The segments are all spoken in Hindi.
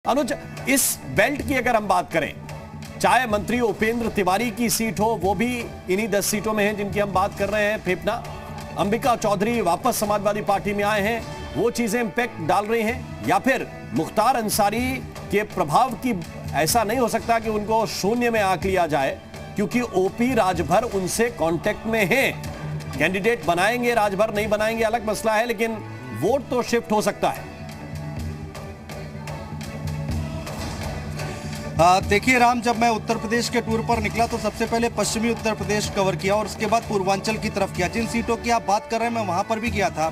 अनुज, इस बेल्ट की अगर हम बात करें, चाहे मंत्री उपेंद्र तिवारी की सीट हो, वो भी इन्हीं 10 सीटों में है जिनकी हम बात कर रहे हैं। फेफना अंबिका चौधरी वापस समाजवादी पार्टी में आए हैं, वो चीजें इंपैक्ट डाल रही हैं, या फिर मुख्तार अंसारी के प्रभाव की ऐसा नहीं हो सकता कि उनको शून्य में आंक लिया जाए, क्योंकि ओपी राजभर उनसे कांटेक्ट में है। कैंडिडेट बनाएंगे, राजभर नहीं बनाएंगे अलग मसला है, लेकिन वोट तो शिफ्ट हो सकता है। देखिए राम, जब मैं उत्तर प्रदेश के टूर पर निकला तो सबसे पहले पश्चिमी उत्तर प्रदेश कवर किया और उसके बाद पूर्वांचल की तरफ किया। जिन सीटों की आप बात कर रहे हैं मैं वहां पर भी गया था,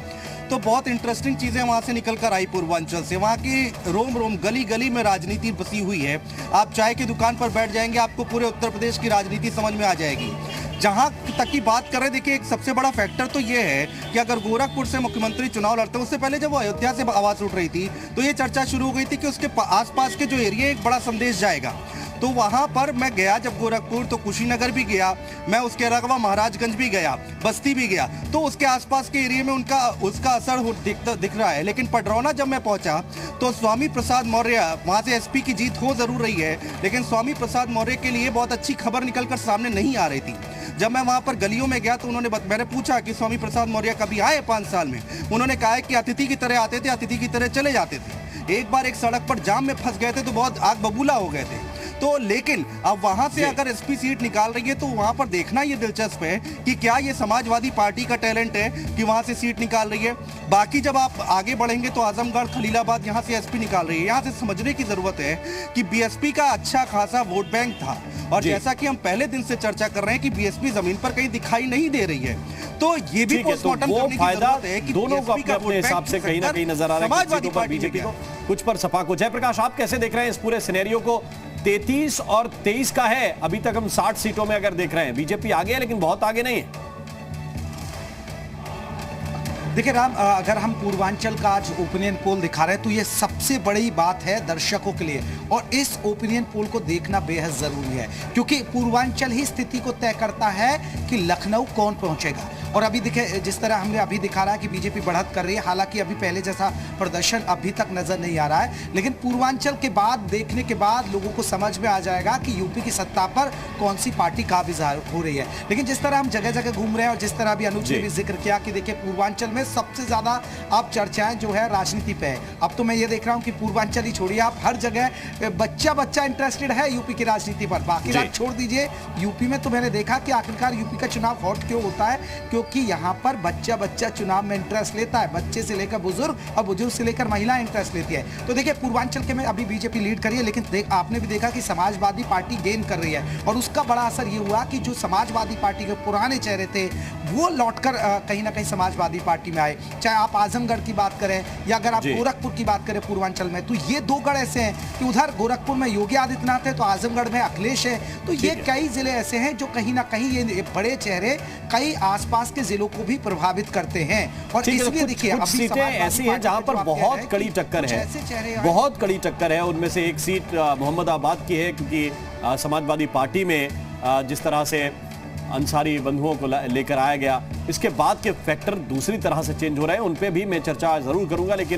तो बहुत इंटरेस्टिंग चीजें वहां से निकल कर आई पूर्वांचल से। वहां की रोम रोम गली गली में राजनीति बसी हुई है। आप चाय की दुकान पर बैठ जाएंगे, आपको पूरे उत्तर प्रदेश की राजनीति समझ में आ जाएगी। जहां तक की बात करें, देखिए एक सबसे बड़ा फैक्टर तो ये है कि अगर गोरखपुर से मुख्यमंत्री चुनाव लड़ते हैं, उससे पहले जब वो अयोध्या से आवाज उठ रही थी तो ये चर्चा शुरू हो गई थी कि उसके आसपास के जो एरिया एक बड़ा संदेश जाएगा। तो वहां पर मैं गया जब गोरखपुर, तो कुशीनगर भी गया मैं, उसके अलावा महाराजगंज भी गया, बस्ती भी गया, तो उसके आसपास के एरिया में उसका असर दिख रहा है। लेकिन पडरौना जब मैं पहुंचा तो स्वामी प्रसाद मौर्य, वहां से एसपी की जीत हो जरूर रही है, लेकिन स्वामी प्रसाद मौर्य के लिए बहुत अच्छी खबर निकलकर सामने नहीं आ रही थी। जब मैं वहां पर गलियों में गया तो मैंने पूछा कि स्वामी प्रसाद मौर्य कभी आए 5 साल में। उन्होंने कहा कि अतिथि की तरह आते थे, अतिथि की तरह चले जाते थे। एक बार एक सड़क पर जाम में फंस गए थे तो बहुत आग बबूला हो गए थे। तो लेकिन अब वहां से अगर एसपी सीट निकाल रही है तो वहां पर देखना ये दिलचस्प है कि क्या ये समाजवादी पार्टी का टैलेंट है कि वहां से सीट निकाल रही है। बाकी जब आप आगे बढ़ेंगे तो आजमगढ़, खलीलाबाद, यहां से एसपी निकाल रही है। यहां से समझने की जरूरत है कि बीएसपी का अच्छा खासा वोट बैंक था, और जैसा कि हम पहले दिन से चर्चा कर रहे हैं कि बीएसपी जमीन पर कहीं दिखाई नहीं दे रही है, तो ये भी पोस्टमार्टम करने की जरूरत है कि दोनों को अपने हिसाब से कहीं ना कहीं नजर आ रहा है, बीजेपी को कुछ पर सपा को। जयप्रकाश, आप कैसे देख रहे हैं इस पूरे सिनेरियो को? 33 और 23 का है, अभी तक हम 60 सीटों में अगर देख रहे हैं, बीजेपी आगे है लेकिन बहुत आगे नहीं है। देखिए राम, अगर हम पूर्वांचल का आज ओपिनियन पोल दिखा रहे हैं तो ये सबसे बड़ी बात है दर्शकों के लिए, और इस ओपिनियन पोल को देखना बेहद जरूरी है, क्योंकि पूर्वांचल ही स्थिति को तय करता है कि लखनऊ कौन पहुंचेगा। और अभी देखिए जिस तरह हमने अभी दिखा रहा है कि बीजेपी बढ़त कर रही है, हालांकि अभी पहले जैसा प्रदर्शन अभी तक नजर नहीं आ रहा है, लेकिन पूर्वांचल के बाद देखने के बाद लोगों को समझ में आ जाएगा कि यूपी की सत्ता पर कौन सी पार्टी काबिज हो रही है। लेकिन जिस तरह हम जगह जगह घूम रहे हैं और जिस तरह अभी अनुज ने भी जिक्र किया कि देखिए पूर्वांचल में सबसे ज्यादा अब चर्चाएं जो है राजनीति पे है। अब तो मैं ये देख रहा हूं कि पूर्वांचल ही छोड़िए, आप हर जगह बच्चा इंटरेस्टेड है यूपी की राजनीति पर। बाकी रात छोड़ दीजिए, यूपी में तो मैंने देखा कि आखिरकार यूपी का चुनाव हॉट क्यों होता है, क्योंकि यहाँ पर बच्चा चुनाव में इंटरेस्ट लेता है। बच्चे से लेकर बुजुर्ग और बुजुर्ग से लेकर महिला इंटरेस्ट लेती है। तो देखिए पूर्वांचल के में अभी बीजेपी लीड करी है, लेकिन आपने भी देखा कि समाजवादी पार्टी गेन कर रही है, और उसका बड़ा असर ये हुआ कि जो समाजवादी पार्टी के पुराने चेहरे थे वो लौटकर कहीं ना कहीं समाजवादी पार्टी में आए। चाहे आप आजमगढ़ की बात करें या अगर आप गोरखपुर की बात करें पूर्वांचल में, तो ये 2 गढ़ ऐसे हैं कि उधर गोरखपुर में योगी आदित्यनाथ है तो आजमगढ़ में अखिलेश है। तो ये कई जिले ऐसे हैं जो कहीं ना कहीं ये बड़े चेहरे कई आसपास के जिलों को भी प्रभावित करते हैं। और इसलिए देखिए कुछ सीटें ऐसी हैं जहां पर बहुत कड़ी टक्कर है, बहुत कड़ी टक्कर है। उनमें से एक सीट मोहम्मदाबाद की है, क्योंकि समाजवादी पार्टी में जिस तरह से अंसारी बंधुओं को लेकर आया गया, इसके बाद के फैक्टर दूसरी तरह से चेंज हो रहे हैं, उन पे भी मैं चर्चा जरूर करूंगा। लेकिन